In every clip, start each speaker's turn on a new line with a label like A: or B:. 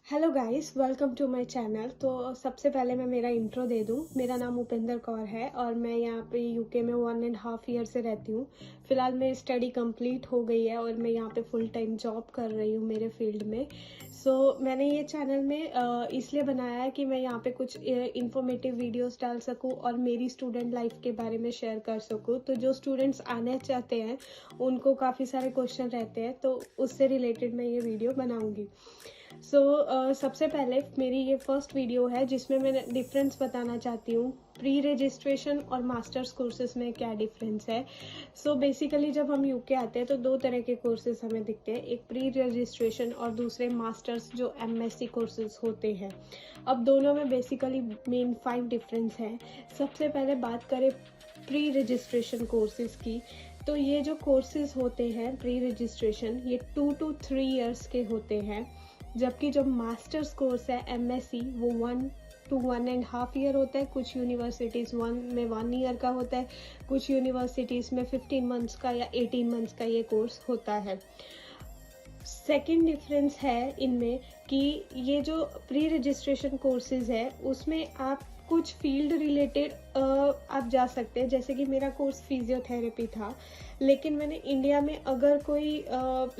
A: Hello guys, welcome to my channel. तो सबसे पहले मैं मेरा इंट्रो दे दूं। मेरा नाम उपेंद्र कौर है और मैं यहाँ पे यूके में 1.5 ईयर से रहती हूँ। फ़िलहाल मेरी स्टडी कंप्लीट हो गई है और मैं यहाँ पे फुल टाइम जॉब कर रही हूँ मेरे फील्ड में। मैंने ये चैनल में इसलिए बनाया है कि मैं यहाँ पे कुछ इंफॉर्मेटिव वीडियोस डाल सकूँ और मेरी स्टूडेंट लाइफ के बारे में शेयर कर सकूँ। तो जो स्टूडेंट्स आने चाहते हैं उनको काफ़ी सारे क्वेश्चन रहते हैं, तो उससे रिलेटेड मैं ये वीडियो बनाऊँगी। सबसे पहले मेरी ये फर्स्ट वीडियो है जिसमें मैं डिफरेंस बताना चाहती हूँ प्री रजिस्ट्रेशन और मास्टर्स कोर्सेज में क्या डिफरेंस है। बेसिकली जब हम यूके आते हैं तो दो तरह के कोर्सेज हमें दिखते हैं, एक प्री रजिस्ट्रेशन और दूसरे मास्टर्स जो एमएससी कोर्सेज होते हैं। अब दोनों में बेसिकली मेन 5 डिफरेंस है। सबसे पहले बात करें प्री रजिस्ट्रेशन कोर्सेज की, तो ये जो कोर्सेज होते हैं प्री रजिस्ट्रेशन, ये 2 to 3 इयर्स के होते हैं, जबकि जो मास्टर्स कोर्स है एमएससी वो 1 to 1.5 ईयर होता है। कुछ यूनिवर्सिटीज़ 1 ईयर का होता है, कुछ यूनिवर्सिटीज़ में 15 मंथ्स का या 18 मंथ्स का ये कोर्स होता है। सेकेंड डिफरेंस है इनमें कि ये जो प्री रजिस्ट्रेशन कोर्सेज है उसमें आप कुछ फील्ड रिलेटेड आप जा सकते हैं। जैसे कि मेरा कोर्स फिजियोथेरेपी था, लेकिन मैंने इंडिया में अगर कोई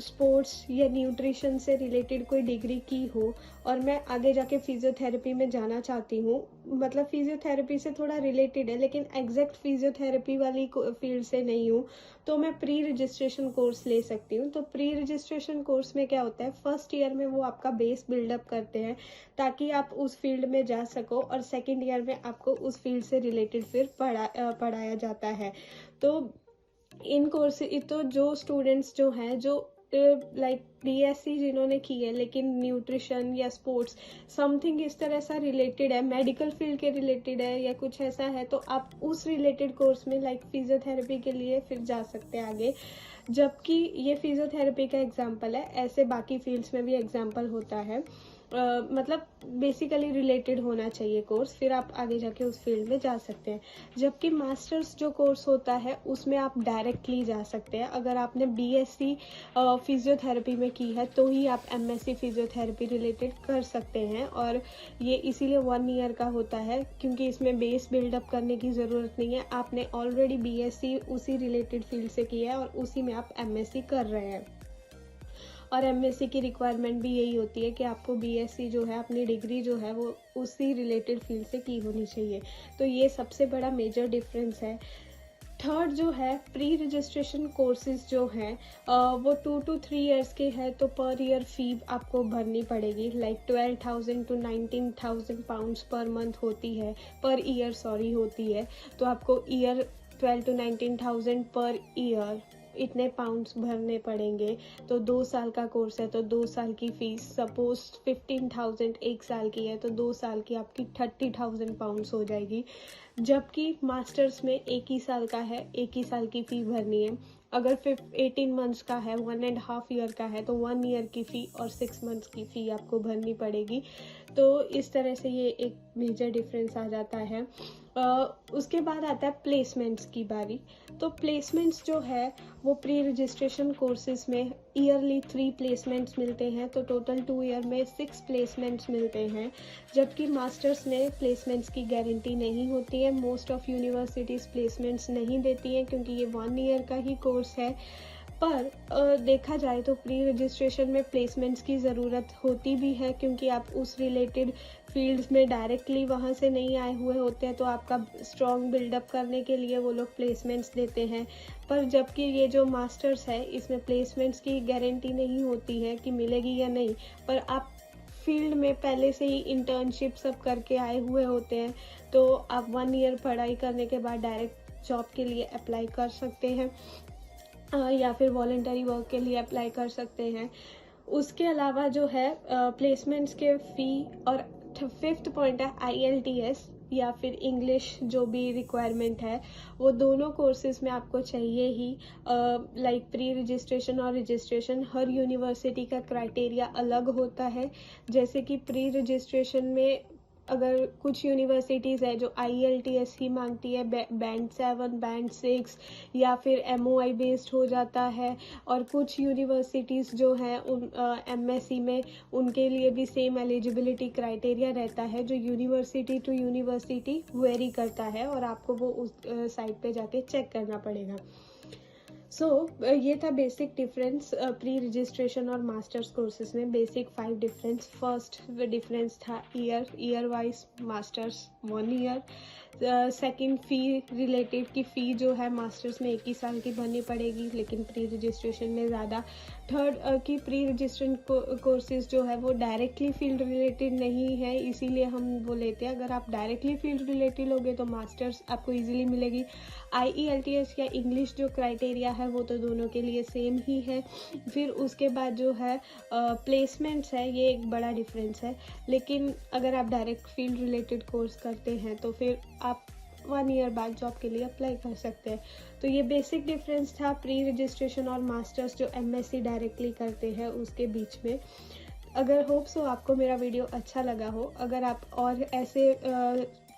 A: स्पोर्ट्स या न्यूट्रिशन से रिलेटेड कोई डिग्री की हो और मैं आगे जाके फिजियोथेरेपी में जाना चाहती हूँ, मतलब फिजियोथेरेपी से थोड़ा रिलेटेड है लेकिन एग्जैक्ट फिजियोथेरेपी वाली फील्ड से नहीं हूँ, तो मैं प्री रजिस्ट्रेशन कोर्स ले सकती हूँ। तो प्री रजिस्ट्रेशन कोर्स में क्या होता है, फर्स्ट ईयर में वो आपका बेस बिल्डअप करते हैं ताकि आप उस फील्ड में जा सको, और सेकेंड ईयर में आपको उस फील्ड से रिलेटेड फिर पढ़ाया जाता है। तो इन कोर्स तो जो स्टूडेंट्स जो हैं जो लाइक बीएससी जिन्होंने की है लेकिन न्यूट्रिशन या स्पोर्ट्स समथिंग इस तरह सा रिलेटेड है, मेडिकल फील्ड के रिलेटेड है या कुछ ऐसा है, तो आप उस रिलेटेड कोर्स में लाइक फिजियोथेरेपी के लिए फिर जा सकते हैं आगे। जबकि ये फिजियोथेरेपी का एग्जाम्पल है, ऐसे बाकी फील्ड्स में भी एग्जाम्पल होता है। मतलब बेसिकली रिलेटेड होना चाहिए कोर्स, फिर आप आगे जाके उस फील्ड में जा सकते हैं। जबकि मास्टर्स जो कोर्स होता है उसमें आप डायरेक्टली जा सकते हैं। अगर आपने बीएससी फिजियोथेरेपी में की है तो ही आप एमएससी फिजियोथेरेपी रिलेटेड कर सकते हैं, और ये इसीलिए 1 ईयर का होता है क्योंकि इसमें बेस बिल्डअप करने की ज़रूरत नहीं है। आपने ऑलरेडी बीएससी उसी रिलेटेड फील्ड से की है और उसी में आप एमएससी कर रहे हैं, और एमएससी की रिक्वायरमेंट भी यही होती है कि आपको बीएससी जो है, अपनी डिग्री जो है वो उसी रिलेटेड फील्ड से की होनी चाहिए। तो ये सबसे बड़ा मेजर डिफरेंस है। थर्ड जो है, प्री रजिस्ट्रेशन कोर्सेज जो हैं वो 2 to 3 इयर्स के हैं, तो पर ईयर फी आपको भरनी पड़ेगी, like 12,000 to 19,000 pounds per month होती है, पर ईयर सॉरी होती है। तो आपको ईयर 12 to 19,000 पर ईयर इतने पाउंड्स भरने पड़ेंगे। तो 2 साल का कोर्स है तो 2 साल की फीस सपोज 15,000 एक साल की है, तो 2 साल की आपकी 30,000 पाउंड्स हो जाएगी। जबकि मास्टर्स में 1 ही साल का है, 1 ही साल की फ़ी भरनी है। अगर 18 मंथ्स का है, 1.5 ईयर का है, तो 1 ईयर की फ़ी और 6 मंथ्स की फ़ी आपको भरनी पड़ेगी। तो इस तरह से ये एक मेजर डिफरेंस आ जाता है। उसके बाद आता है प्लेसमेंट्स की बारी। तो प्लेसमेंट्स जो है वो प्री रजिस्ट्रेशन कोर्सेज में ईयरली 3 प्लेसमेंट्स मिलते हैं, तो टोटल 2 ईयर में 6 प्लेसमेंट्स मिलते हैं। जबकि मास्टर्स में प्लेसमेंट्स की गारंटी नहीं होती है, मोस्ट ऑफ यूनिवर्सिटीज़ प्लेसमेंट्स नहीं देती हैं क्योंकि ये 1 ईयर का ही कोर्स है। पर देखा जाए तो प्री रजिस्ट्रेशन में प्लेसमेंट्स की ज़रूरत होती भी है क्योंकि आप उस रिलेटेड फील्ड्स में डायरेक्टली वहाँ से नहीं आए हुए होते हैं, तो आपका स्ट्रॉन्ग बिल्डअप करने के लिए वो लोग प्लेसमेंट्स देते हैं। पर जबकि ये जो मास्टर्स है इसमें प्लेसमेंट्स की गारंटी नहीं होती है कि मिलेगी या नहीं, पर आप फील्ड में पहले से ही इंटर्नशिप सब करके आए हुए होते हैं, तो आप 1 ईयर पढ़ाई करने के बाद डायरेक्ट जॉब के लिए अप्लाई कर सकते हैं या फिर वॉलंटरी वर्क के लिए अप्लाई कर सकते हैं। उसके अलावा जो है प्लेसमेंट्स के फ़ी, और 5th पॉइंट है आईएलटीएस या फिर इंग्लिश जो भी रिक्वायरमेंट है, वो दोनों कोर्सेज में आपको चाहिए ही। लाइक प्री रजिस्ट्रेशन और रजिस्ट्रेशन हर यूनिवर्सिटी का क्राइटेरिया अलग होता है। जैसे कि प्री रजिस्ट्रेशन में अगर कुछ यूनिवर्सिटीज़ है जो IELTS ही मांगती है, बैंड 7, बैंड 6 या फिर MOI बेस्ड हो जाता है, और कुछ यूनिवर्सिटीज़ जो हैं उन MSc में उनके लिए भी सेम एलिजिबिलिटी क्राइटेरिया रहता है, जो यूनिवर्सिटी टू यूनिवर्सिटी वेरी करता है और आपको वो उस साइट पे जाके चेक करना पड़ेगा। ये था बेसिक डिफरेंस प्री रजिस्ट्रेशन और मास्टर्स कोर्सेज में। Basic 5 difference. फर्स्ट डिफरेंस था year wise masters 1 year. Second fee related की फ़ी जो है मास्टर्स में 1 ही साल की भरनी पड़ेगी, लेकिन प्री रजिस्ट्रेशन में ज़्यादा। थर्ड की प्री रजिस्ट्रेशन कोर्सेज जो है वो डायरेक्टली फील्ड रिलेटेड नहीं है, इसीलिए हम वो लेते हैं। अगर आप डायरेक्टली फील्ड रिलेटेड लोगे तो मास्टर्स आपको ईजिली मिलेगी। IELTS या इंग्लिश जो क्राइटेरिया है वो तो दोनों के लिए सेम ही है। फिर उसके बाद जो है प्लेसमेंट्स है, ये एक बड़ा डिफरेंस है। लेकिन अगर आप डायरेक्ट फील्ड रिलेटेड कोर्स करते हैं तो फिर आप 1 ईयर बाद जॉब के लिए अप्लाई कर सकते हैं। तो ये बेसिक डिफरेंस था प्री रजिस्ट्रेशन और मास्टर्स जो MSc डायरेक्टली करते हैं उसके बीच में। अगर होप सो आपको मेरा वीडियो अच्छा लगा हो। अगर आप और ऐसे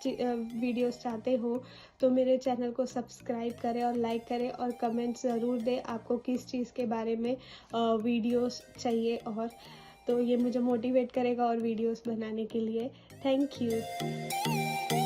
A: वीडियोस चाहते हो तो मेरे चैनल को सब्सक्राइब करें और लाइक करें और कमेंट ज़रूर दें आपको किस चीज़ के बारे में वीडियोस चाहिए, और तो ये मुझे मोटिवेट करेगा और वीडियोस बनाने के लिए। Thank you.